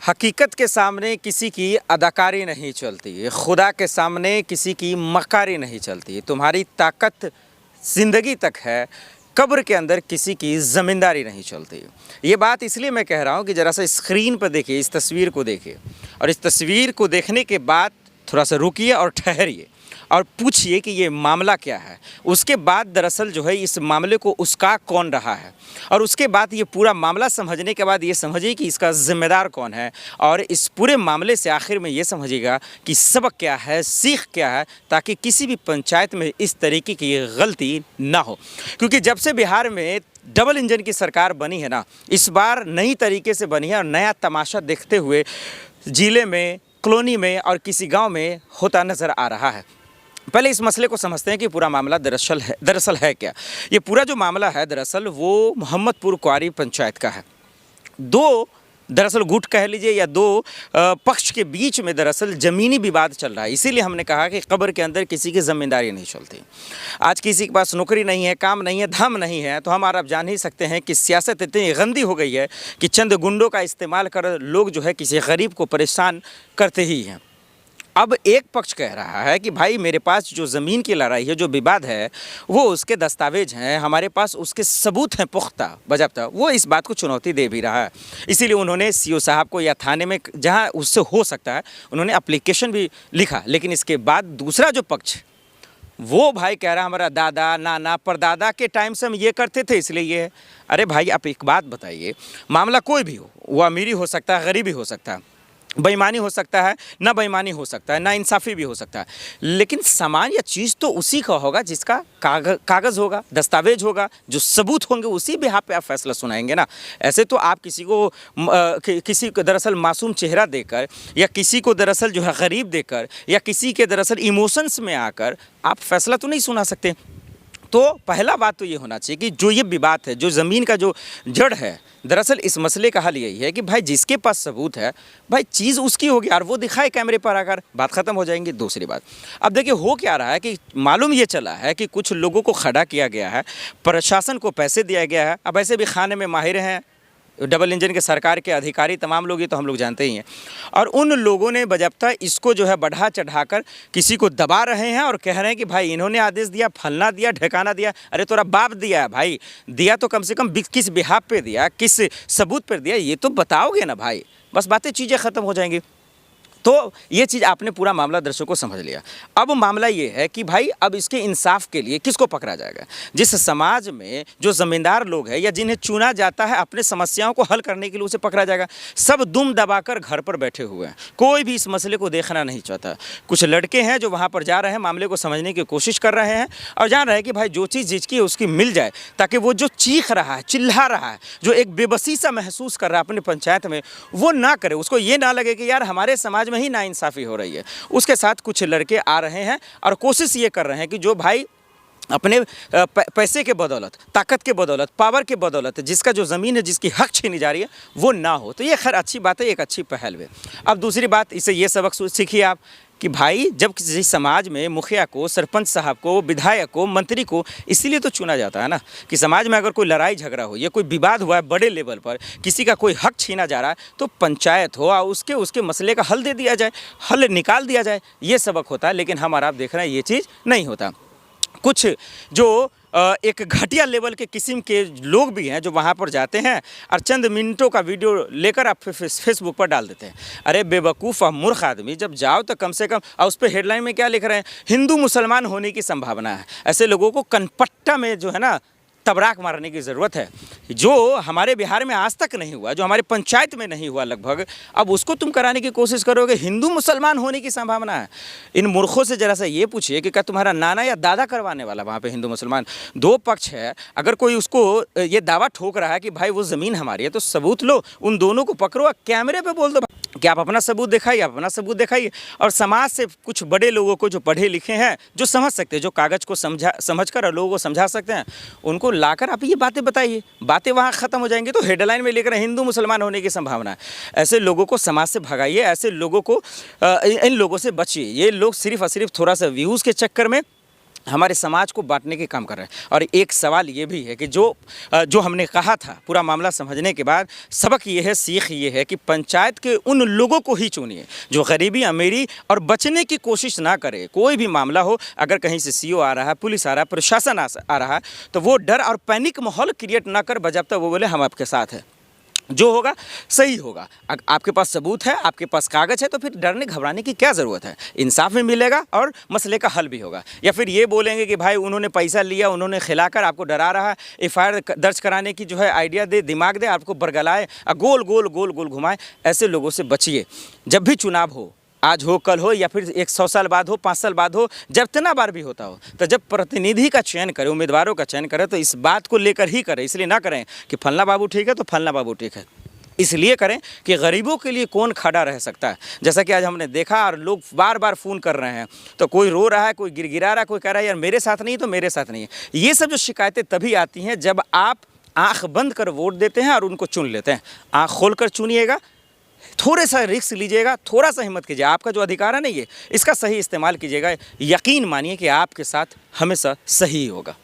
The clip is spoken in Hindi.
हकीकत के सामने किसी की अदाकारी नहीं चलती, खुदा के सामने किसी की मक्कारी नहीं चलती। तुम्हारी ताकत ज़िंदगी तक है, कब्र के अंदर किसी की ज़मींदारी नहीं चलती। ये बात इसलिए मैं कह रहा हूँ कि ज़रा सा स्क्रीन पर देखिए, इस तस्वीर को देखिए और इस तस्वीर को देखने के बाद थोड़ा सा रुकिए और ठहरिए और पूछिए कि ये मामला क्या है। उसके बाद दरअसल जो है इस मामले को उसका कौन रहा है और उसके बाद ये पूरा मामला समझने के बाद ये समझिए कि इसका ज़िम्मेदार कौन है और इस पूरे मामले से आखिर में ये समझिएगा कि सबक क्या है, सीख क्या है, ताकि किसी भी पंचायत में इस तरीके की गलती ना हो। क्योंकि जब से बिहार में डबल इंजन की सरकार बनी है ना, इस बार नई तरीके से बनी है और नया तमाशा देखते हुए ज़िले में, कॉलोनी में और किसी गाँव में होता नज़र आ रहा है। पहले इस मसले को समझते हैं कि पूरा मामला दरअसल है क्या। ये पूरा जो मामला है दरअसल वो मोहम्मदपुर क्वारी पंचायत का है। दो दरअसल गुट कह लीजिए या दो पक्ष के बीच में दरअसल ज़मीनी विवाद चल रहा है। इसीलिए हमने कहा कि कब्र के अंदर किसी की ज़मींदारी नहीं चलती। आज किसी के पास नौकरी नहीं है, काम नहीं है, धम नहीं है, तो हम और आप जान ही सकते हैं कि सियासत इतनी गंदी हो गई है कि चंद गुंडों का इस्तेमाल कर लोग जो है किसी गरीब को परेशान करते ही हैं। अब एक पक्ष कह रहा है कि भाई मेरे पास जो ज़मीन की लड़ाई है, जो विवाद है, वो उसके दस्तावेज हैं, हमारे पास उसके सबूत हैं पुख्ता बजाबता। वो इस बात को चुनौती दे भी रहा है। इसीलिए उन्होंने सीओ साहब को या थाने में जहां उससे हो सकता है उन्होंने एप्लीकेशन भी लिखा। लेकिन इसके बाद दूसरा जो पक्ष वो भाई कह रहा हमारा दादा नाना परदादा के टाइम से हम ये करते थे इसलिए ये है। अरे भाई आप एक बात बताइए, मामला कोई भी हो, वो अमीरी हो सकता है, गरीबी हो सकता है, बेईमानी हो सकता है, ना बेईमानी हो सकता है, ना इंसाफ़ी भी हो सकता है, लेकिन सामान या चीज़ तो उसी का होगा जिसका कागज़ होगा, दस्तावेज होगा, जो सबूत होंगे उसी बिहार पे आप फैसला सुनाएंगे ना। ऐसे तो आप किसी को दरअसल मासूम चेहरा देकर या किसी को दरअसल जो है गरीब देकर या किसी के दरअसल इमोशंस में आकर आप फैसला तो नहीं सुना सकते। तो पहला बात तो ये होना चाहिए कि जो ये विवाद है, जो ज़मीन का जो जड़ है, दरअसल इस मसले का हल यही है कि भाई जिसके पास सबूत है, भाई चीज़ उसकी होगी और वो दिखाए कैमरे पर आकर, बात ख़त्म हो जाएंगी। दूसरी बात, अब देखिए हो क्या रहा है कि मालूम ये चला है कि कुछ लोगों को खड़ा किया गया है, प्रशासन को पैसे दिया गया है। अब ऐसे भी खाने में माहिर हैं डबल इंजन के सरकार के अधिकारी, तमाम लोग, ये तो हम लोग जानते ही हैं। और उन लोगों ने बजाबता इसको जो है बढ़ा चढ़ाकर किसी को दबा रहे हैं और कह रहे हैं कि भाई इन्होंने आदेश दिया, फलना दिया, ठिकाना दिया। अरे तोरा बाप दिया है भाई, दिया तो कम से कम किस बिहाफ पे दिया, किस सबूत पर दिया, ये तो बताओगे ना भाई। बस बातें चीज़ें ख़त्म हो जाएंगी। तो ये चीज़ आपने पूरा मामला दर्शकों को समझ लिया। अब मामला ये है कि भाई अब इसके इंसाफ के लिए किसको पकड़ा जाएगा। जिस समाज में जो ज़मींदार लोग हैं या जिन्हें चुना जाता है अपने समस्याओं को हल करने के लिए, उसे पकड़ा जाएगा। सब दुम दबाकर घर पर बैठे हुए हैं, कोई भी इस मसले को देखना नहीं चाहता। कुछ लड़के हैं जो वहाँ पर जा रहे हैं, मामले को समझने की कोशिश कर रहे हैं और जान रहे हैं कि भाई जो चीज़ जिसकी है उसकी मिल जाए, ताकि वो जो चीख रहा है, चिल्ला रहा है, जो एक बेबसी सा महसूस कर रहा है अपने पंचायत में, वो ना करे। उसको ये ना लगे कि यार हमारे समाज में ही नाइंसाफ़ी हो रही है। उसके साथ कुछ लड़के आ रहे हैं और कोशिश ये कर रहे हैं कि जो भाई अपने पैसे के बदौलत, ताकत के बदौलत, पावर के बदौलत जिसका जो ज़मीन है, जिसकी हक छीनी जा रही है, वो ना हो। तो ये खैर अच्छी बात है, एक अच्छी पहल है। अब दूसरी बात, इसे ये सबक सीखिए आप कि भाई जब किसी समाज में मुखिया को, सरपंच साहब को, विधायक को, मंत्री को इसीलिए तो चुना जाता है ना कि समाज में अगर कोई लड़ाई झगड़ा हो या कोई विवाद हुआ है बड़े लेवल पर, किसी का कोई हक छीना जा रहा है, तो पंचायत हो और उसके मसले का हल दे दिया जाए, हल निकाल दिया जाए। ये सबक होता है। लेकिन हम और आप देख रहे हैं ये चीज़ नहीं होता। कुछ जो एक घटिया लेवल के किस्म के लोग भी हैं जो वहाँ पर जाते हैं और चंद मिनटों का वीडियो लेकर आप फेसबुक पर डाल देते हैं। अरे बेवकूफ़ और मूर्ख आदमी, जब जाओ तो कम से कम, और उस पर हेडलाइन में क्या लिख रहे हैं, हिंदू मुसलमान होने की संभावना है। ऐसे लोगों को कनपट्टा में जो है ना तबराक मारने की ज़रूरत है, जो हमारे बिहार में आज तक नहीं हुआ, जो हमारे पंचायत में नहीं हुआ लगभग। अब उसको तुम कराने की कोशिश करोगे, हिंदू मुसलमान होने की संभावना है। इन मूर्खों से ज़रा सा ये पूछिए कि क्या तुम्हारा नाना या दादा करवाने वाला वहाँ पे हिंदू मुसलमान? दो पक्ष है, अगर कोई उसको ये दावा ठोक रहा है कि भाई वो ज़मीन हमारी है, तो सबूत लो, उन दोनों को पकड़ो, कैमरे पर बोल दो कि आप अपना सबूत दिखाइए, आप अपना सबूत दिखाइए। और समाज से कुछ बड़े लोगों को जो पढ़े लिखे हैं, जो समझ सकते हैं, जो कागज़ को समझकर और लोगों को समझा सकते हैं, उनको लाकर आप ये बातें बताइए। बातें वहाँ ख़त्म हो जाएंगी। तो हेडलाइन में लेकर हिंदू मुसलमान होने की संभावना है। ऐसे लोगों को समाज से भगाइए, ऐसे लोगों को इन लोगों से बचिए। ये लोग सिर्फ और सिर्फ थोड़ा सा व्यूज़ के चक्कर में हमारे समाज को बांटने के काम कर रहे हैं। और एक सवाल ये भी है कि जो हमने कहा था, पूरा मामला समझने के बाद सबक ये है, सीख ये है कि पंचायत के उन लोगों को ही चुनिए जो गरीबी, अमीरी और बचने की कोशिश ना करे। कोई भी मामला हो, अगर कहीं से सीओ आ रहा है, पुलिस आ रहा है, प्रशासन आ रहा है, तो वो डर और पैनिक माहौल क्रिएट ना कर, बजाबता वो बोले हम आपके साथ हैं, जो होगा सही होगा। आपके पास सबूत है, आपके पास कागज़ है, तो फिर डरने घबराने की क्या ज़रूरत है। इंसाफ भी मिलेगा और मसले का हल भी होगा। या फिर ये बोलेंगे कि भाई उन्होंने पैसा लिया, उन्होंने खिलाकर आपको डरा रहा है, एफआईआर दर्ज कराने की जो है आइडिया दे, दिमाग दे, आपको बरगलाए, गोल गोल गोल गोल घुमाए। ऐसे लोगों से बचिए। जब भी चुनाव हो, आज हो, कल हो, या फिर 100 साल बाद हो, 5 साल बाद हो, जब इतना बार भी होता हो, तो जब प्रतिनिधि का चयन करें, उम्मीदवारों का चयन करें, तो इस बात को लेकर ही करें। इसलिए ना करें कि फलना बाबू ठीक है तो फलना बाबू ठीक है। इसलिए करें कि गरीबों के लिए कौन खड़ा रह सकता है। जैसा कि आज हमने देखा, और लोग बार बार फ़ोन कर रहे हैं, तो कोई रो रहा है, कोई गिड़गिड़ा रहा है, कोई कह रहा है यार मेरे साथ नहीं तो मेरे साथ नहीं है। ये सब जो शिकायतें तभी आती हैं जब आप आँख बंद कर वोट देते हैं और उनको चुन लेते हैं। आँख खोल कर चुनिएगा, थोड़े सा रिस्क लीजिएगा, थोड़ा सा हिम्मत कीजिए। आपका जो अधिकार है ना, ये इसका सही इस्तेमाल कीजिएगा। यकीन मानिए कि आपके साथ हमेशा सही होगा।